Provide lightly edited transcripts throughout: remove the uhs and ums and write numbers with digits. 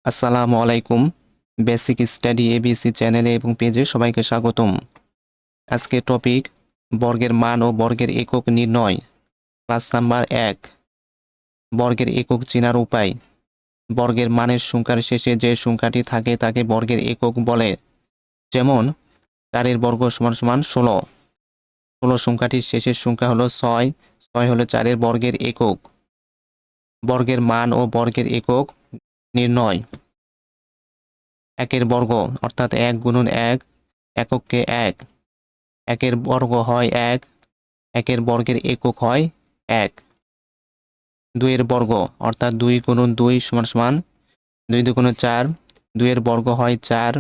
আসসালামু আলাইকুম। Basic study ABC চ্যানেলে এবং পেজে সবাইকে স্বাগতম। আজকের টপিক বর্গের মান ও বর্গের একক নির্ণয়। Class number 1। বর্গের একক চেনার উপায়। বর্গের মানের সংখ্যার শেষে যে সংখ্যাটি থাকে তাকে বর্গের একক বলে। যেমন 4 বর্গ সমান সমান 16। 16 সংখ্যাটির শেষের সংখ্যা হলো 6। 6 হলো 4 বর্গের একক। বর্গের মান ও বর্গের একক নির্ণয়। 1 বর্গ অর্থাৎ 1 গুণন 1 এককে 1। 1 বর্গ হয় 1। 1 বর্গের একক হয় 1। 2 বর্গ অর্থাৎ 2 গুণন 2 সমান সমান 2 দুগুণে 4। 2 বর্গ হয় 4।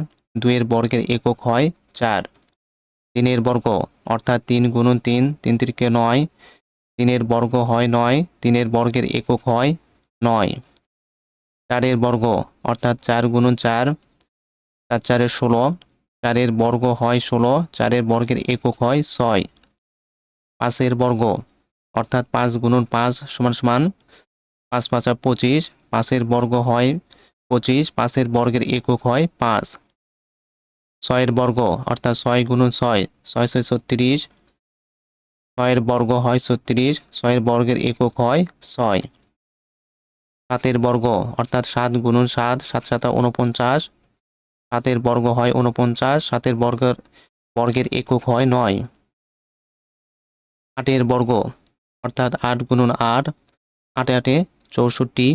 2 বর্গের একক হয় 4। 3 বর্গ অর্থাৎ 3 গুণন 3। 3 তিরিকে 9। 3 বর্গ হয় 9। 3 বর্গের একক হয় 9। 4 বর্গ অর্থাৎ 4 গুণন 4। 4 4 16। 4 বর্গ হয় 16। 4 বর্গের একক হয় 6। 5 বর্গ অর্থাৎ 5 গুণন 5 সমান সমান 5 5 25। 5 বর্গ হয় 25। 5 বর্গের একক হয় 5। 6 বর্গ অর্থাৎ 6 গুণন 6। 6 6 36। 6 বর্গ হয় 36। 6 বর্গের একক হয় 6। 7 বর্গ অর্থাৎ 7 গুণন 7। 7 7 49। 7 বর্গ হয় 49। 7 বর্গের একক হয় 9। 8 বর্গ অর্থাৎ 8 গুণন 8। 8 8 64।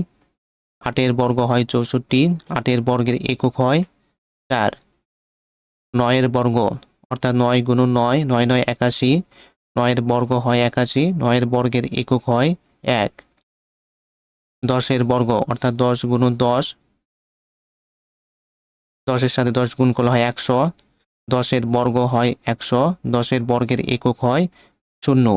8 বর্গ হয় 64। 8 বর্গের একক হয় 4। 9 বর্গ অর্থাৎ 9 গুণন 9। 9 9 81। 9 বর্গ হয় 81। 9 বর্গের একক হয় 1। 10 বর্গ অর্থাৎ 10 গুণন 10। 10 সাথে 10 গুণ করলে হয় 100। 10 বর্গ হয় 100। 10 বর্গের একক হয় 0।